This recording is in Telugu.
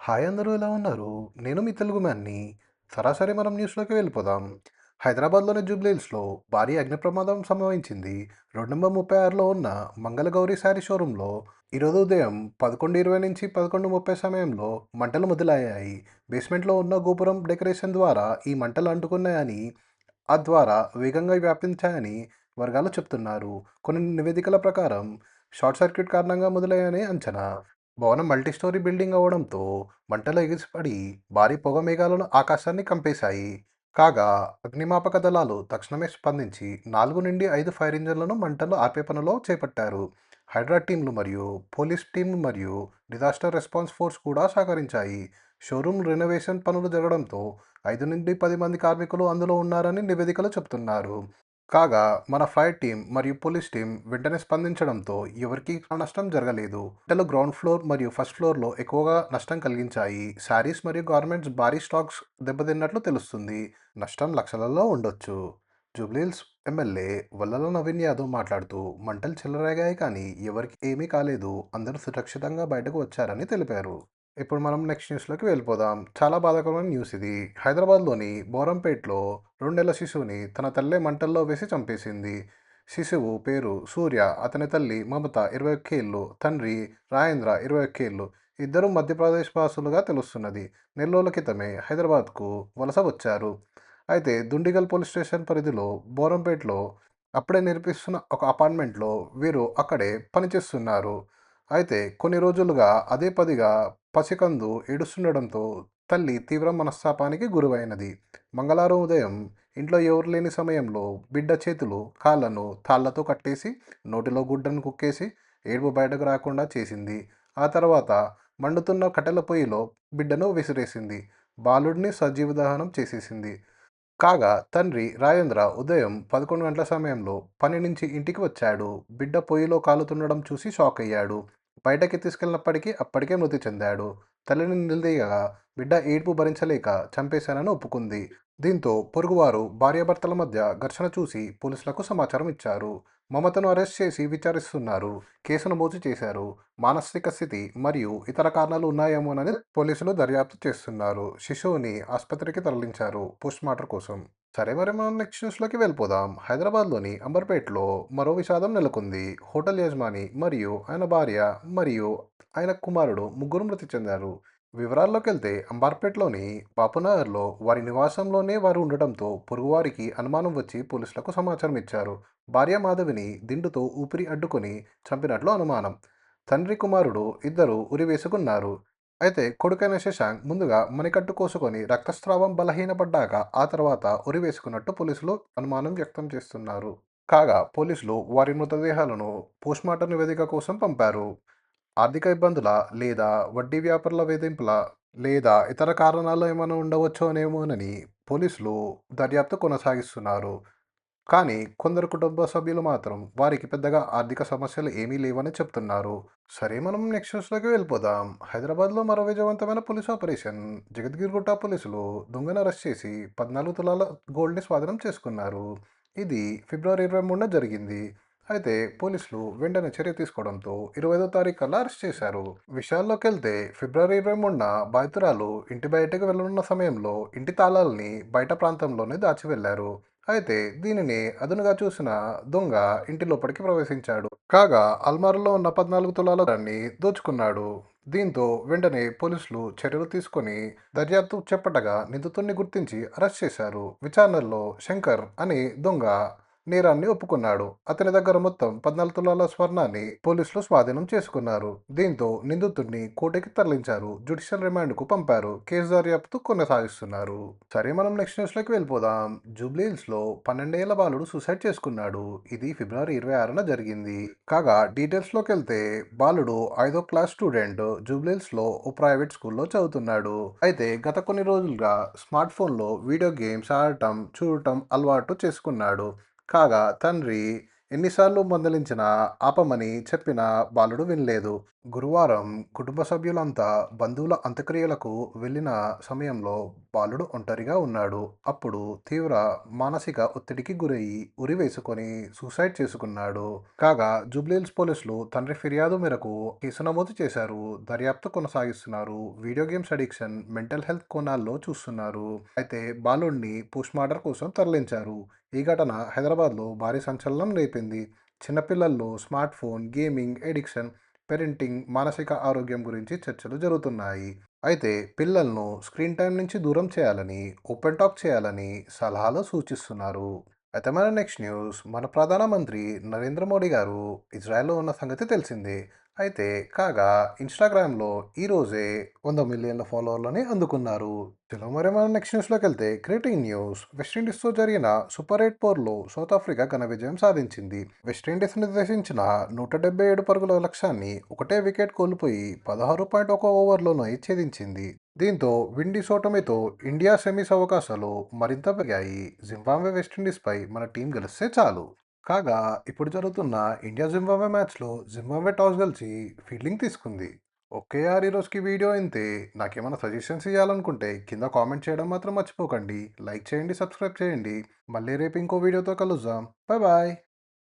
హాయ్ అందరూ ఎలా ఉన్నారు? నేను మీ తెలుగు మ్యాన్‌ని. సరాసరి మనం న్యూస్‌లోకి వెళ్ళిపోదాం. హైదరాబాద్‌లోని జూబ్లీహిల్స్‌లో భారీ అగ్ని ప్రమాదం సంభవించింది. రోడ్ నంబర్ 36లో ఉన్న మంగళగౌరి శారీ షోరూంలో ఈరోజు ఉదయం 11:20 నుంచి 11:30 సమయంలో మంటలు మొదలయ్యాయి. బేస్మెంట్‌లో ఉన్న గోపురం డెకరేషన్ ద్వారా ఈ మంటలు అంటుకున్నాయని, ద్వారా వేగంగా వ్యాపించాయని వర్గాలు చెప్తున్నారు. కొన్ని నివేదికల ప్రకారం షార్ట్ సర్క్యూట్ కారణంగా మొదలయ్యాయని అంచనా. భవనం మల్టీస్టోరీ బిల్డింగ్ అవడంతో మంటలు ఎగిసిపడి భారీ పొగ మేఘాలను ఆకాశాన్ని కంపేశాయి. కాగా అగ్నిమాపక దళాలు తక్షణమే స్పందించి 4 నుండి 5 ఫైర్ ఇంజన్లను మంటలు ఆర్పే పనిలో చేపట్టారు. హైడ్రా టీంలు మరియు పోలీస్ టీం మరియు డిజాస్టర్ రెస్పాన్స్ ఫోర్స్ కూడా సహకరించాయి. షోరూమ్ రెనోవేషన్ పనులు జరగడంతో 5 నుండి 10 మంది కార్మికులు అందులో ఉన్నారని నివేదికలు చెబుతున్నారు. కాగా మన ఫైర్ టీం మరియు పోలీస్ టీం వెంటనే స్పందించడంతో ఎవరికీ నష్టం జరగలేదు. మంటలు గ్రౌండ్ ఫ్లోర్ మరియు ఫస్ట్ ఫ్లోర్లో ఎక్కువగా నష్టం కలిగించాయి. శారీస్ మరియు గార్మెంట్స్ భారీ స్టాక్స్ దెబ్బతిన్నట్లు తెలుస్తుంది. నష్టం లక్షలలో ఉండొచ్చు. జూబ్లీహిల్స్ ఎమ్మెల్యే వల్లల నవీన్ యాదవ్ మాట్లాడుతూ మంటలు చెలరేగాయి కానీ ఎవరికి ఏమీ కాలేదు, అందరూ సురక్షితంగా బయటకు వచ్చారని తెలిపారు. ఇప్పుడు మనం నెక్స్ట్ న్యూస్లోకి వెళ్ళిపోదాం. చాలా బాధాకరమైన న్యూస్ ఇది. హైదరాబాద్లోని బోరంపేట్లో 2 నెలల శిశువుని తన తల్లే మంటల్లో వేసి చంపేసింది. శిశువు పేరు సూర్య, అతని తల్లి మమత 21 ఏళ్ళు, తండ్రి రాజేంద్ర 21 ఏళ్ళు. ఇద్దరు మధ్యప్రదేశ్ వాసులుగా తెలుస్తున్నది. నెల రోజుల క్రితమే హైదరాబాద్కు వలస వచ్చారు. అయితే దుండిగల్ పోలీస్ స్టేషన్ పరిధిలో బోరంపేటలో అప్పుడే నిర్మిస్తున్న ఒక అపార్ట్మెంట్లో వీరు అక్కడే పనిచేస్తున్నారు. అయితే కొన్ని రోజులుగా అదే పదిగా పసికందు ఏడుస్తుండడంతో తల్లి తీవ్ర మనస్తాపానికి గురైనది. మంగళవారం ఉదయం ఇంట్లో ఎవరు లేని సమయంలో బిడ్డ చేతులు, కాళ్లను తాళ్లతో కట్టేసి, నోటిలో గుడ్డను కుక్కేసి ఏడుపు బయటకు రాకుండా చేసింది. ఆ తర్వాత మండుతున్న కట్టెల పొయ్యిలో బిడ్డను విసిరేసింది. బాలుడిని సజీవ దహనం చేసేసింది. కాగా తండ్రి రాజేంద్ర ఉదయం 11 గంటల సమయంలో పని నుంచి ఇంటికి వచ్చాడు. బిడ్డ పొయ్యిలో కాలుతుండడం చూసి షాక్ అయ్యాడు. బయటకి తీసుకెళ్లినప్పటికీ అప్పటికే మృతి చెందాడు. తల్లిని నిలదీయగా బిడ్డ ఏడుపు భరించలేక చంపేశానని ఒప్పుకుంది. దీంతో పొరుగువారు భార్యాభర్తల మధ్య ఘర్షణ చూసి పోలీసులకు సమాచారం ఇచ్చారు. మమతను అరెస్ట్ చేసి విచారిస్తున్నారు. కేసు నమోదు చేశారు. మానసిక స్థితి మరియు ఇతర కారణాలు ఉన్నాయేమోనని పోలీసులు దర్యాప్తు చేస్తున్నారు. శిశువుని ఆసుపత్రికి తరలించారు పోస్ట్మార్టం కోసం. సరే మరి మనం నెక్స్ట్ న్యూస్లోకి వెళ్ళిపోదాం. హైదరాబాద్లోని అంబర్పేటలో మరో విషాదం నెలకొంది. హోటల్ యజమాని మరియు ఆయన భార్య మరియు ఆయన కుమారుడు ముగ్గురు మృతి చెందారు. వివరాల్లోకి వెళ్తే అంబార్పేటలోని బాపునగర్లో వారి నివాసంలోనే వారు ఉండటంతో పొరుగువారికి అనుమానం వచ్చి పోలీసులకు సమాచారం ఇచ్చారు. భార్య మాధవిని దిండుతో ఊపిరి అడ్డుకొని చంపినట్లు అనుమానం. తండ్రి కుమారుడు ఇద్దరు ఉరి వేసుకున్నారు. అయితే కొడుకైన శశాంక్ ముందుగా మణికట్టు కోసుకొని రక్తస్రావం బలహీనపడ్డాక ఆ తర్వాత ఉరి వేసుకున్నట్టు పోలీసులు అనుమానం వ్యక్తం చేస్తున్నారు. కాగా పోలీసులు వారి మృతదేహాలను పోస్ట్మార్టం నివేదిక కోసం పంపారు. ఆర్థిక ఇబ్బందుల లేదా వడ్డీ వ్యాపారుల వేధింపుల లేదా ఇతర కారణాలు ఏమైనా ఉండవచ్చోనేమోనని పోలీసులు దర్యాప్తు కొనసాగిస్తున్నారు. కానీ కొందరు కుటుంబ సభ్యులు మాత్రం వారికి పెద్దగా ఆర్థిక సమస్యలు ఏమీ లేవని చెప్తున్నారు. సరే మనం నెక్స్ట్ న్యూస్లోకి వెళ్ళిపోదాం. హైదరాబాద్లో మరో విజయవంతమైన పోలీస్ ఆపరేషన్. జగద్గిరిగుట్ట పోలీసులు దొంగను అరెస్ట్ చేసి 14 తులాల గోల్డ్ని స్వాధీనం చేసుకున్నారు. ఇది ఫిబ్రవరి 23న జరిగింది. అయితే పోలీసులు వెంటనే చర్య తీసుకోవడంతో 25వ తారీఖు కల్లా అరెస్ట్ చేశారు. విషయాల్లోకి వెళ్తే ఫిబ్రవరి 23న బాధితురాలు ఇంటి బయటకు వెళ్ళనున్న సమయంలో ఇంటి తాళాలని బయట ప్రాంతంలోనే దాచి వెళ్లారు. అయితే దీనిని అదునుగా చూసిన దొంగ ఇంటి లోపలికి ప్రవేశించాడు. కాగా అల్మారాలో ఉన్న 14 తులాల బంగారాన్ని దోచుకున్నాడు. దీంతో వెంటనే పోలీసులు చర్యలు తీసుకొని దర్యాప్తు చేపట్టగా నిందితుడిని గుర్తించి అరెస్ట్ చేశారు. విచారణలో శంకర్ అనే దొంగ నేరాన్ని ఒప్పుకున్నాడు. అతని దగ్గర మొత్తం 14 తులాల స్వర్ణాన్ని పోలీసులు స్వాధీనం చేసుకున్నారు. దీంతో నిందితుడిని కోర్టుకి తరలించారు. జ్యుడిషియల్ రిమాండ్కు పంపారు. కేసు దర్యాప్తు కొనసాగిస్తున్నారు. సరే మనం నెక్స్ట్ న్యూస్లోకి వెళ్ళిపోదాం. జూబ్లీహిల్స్లో 12 ఏళ్ల బాలుడు సూసైడ్ చేసుకున్నాడు. ఇది ఫిబ్రవరి 26న జరిగింది. కాగా డీటెయిల్స్లోకి వెళ్తే బాలుడు 5వ క్లాస్ స్టూడెంట్. జూబ్లీహిల్స్లో ఓ ప్రైవేట్ స్కూల్లో చదువుతున్నాడు. అయితే గత కొన్ని రోజులుగా స్మార్ట్ ఫోన్లో వీడియో గేమ్స్ ఆడటం, చూడటం అలవాటు చేసుకున్నాడు. కాగా తండ్రి ఎన్నిసార్లు మందలించినా ఆపమని చెప్పినా బాలుడు వినలేదు. గురువారం కుటుంబ సభ్యులంతా బంధువుల అంత్యక్రియలకు వెళ్ళిన సమయంలో బాలుడు ఒంటరిగా ఉన్నాడు. అప్పుడు తీవ్ర మానసిక ఒత్తిడికి గురయ్యి ఉరి వేసుకొని సూసైడ్ చేసుకున్నాడు. కాగా జూబ్లీహిల్స్ పోలీసులు తండ్రి ఫిర్యాదు మేరకు కేసు నమోదు చేశారు. దర్యాప్తు కొనసాగిస్తున్నారు. Video games addiction, mental health కోణాల్లో చూస్తున్నారు. అయితే బాలుడిని పోస్ట్మార్టం కోసం తరలించారు. ఈ ఘటన హైదరాబాద్లో భారీ సంచలనం రేపింది. చిన్నపిల్లల్లో smart phone, gaming addiction, parenting, మానసిక ఆరోగ్యం గురించి చర్చలు జరుగుతున్నాయి. అయితే పిల్లలను స్క్రీన్ టైం నుంచి దూరం చేయాలని, ఓపెన్ టాక్ చేయాలని సలహాలు సూచిస్తున్నారు. అయితే మన నెక్స్ట్ న్యూస్, మన ప్రధానమంత్రి నరేంద్ర మోడీ గారు ఇజ్రాయెల్‌లో ఉన్న సంగతి తెలిసిందే. అయితే కాగా ఇన్‌స్టాగ్రామ్‌లో ఈరోజే 100 మిలియన్ల ఫాలోవర్లని అందుకున్నారు. చలో మరి మనం నెక్స్ట్ న్యూస్‌లోకి వెళ్తే క్రికెటింగ్ న్యూస్. వెస్టిండీస్‌తో జరిగిన సూపర్ 8 పోరులో సౌత్ ఆఫ్రికా ఘన విజయం సాధించింది. వెస్టిండీస్ నిర్దేశించిన 177 పరుగుల లక్ష్యాన్ని ఒకటే వికెట్ కోల్పోయి 16.1 ఓవర్‌లోనే ఛేదించింది. దీంతో విండీస్ ఓటమితో ఇండియా సెమీస్ అవకాశాలు మరింత పెరిగాయి. జింబాబ్వే వెస్టిండీస్‌పై మన టీం గెలిస్తే చాలు. కాగా ఇప్పుడు జరుగుతున్న ఇండియా జింబాబ్వే మ్యాచ్‌లో జింబాబ్వే టాస్ గెలిచి ఫీల్డింగ్ తీసుకుంది. ఓకే యార్, ఈరోజుకి వీడియో ఇంతే. నాకేమైనా సజెషన్స్ ఇవ్వాలనుకుంటే కింద కామెంట్ చేయడం మాత్రం మర్చిపోకండి. లైక్ చేయండి, సబ్స్క్రైబ్ చేయండి. మళ్ళీ రేపు ఇంకో వీడియోతో కలుద్దాం. Bye bye.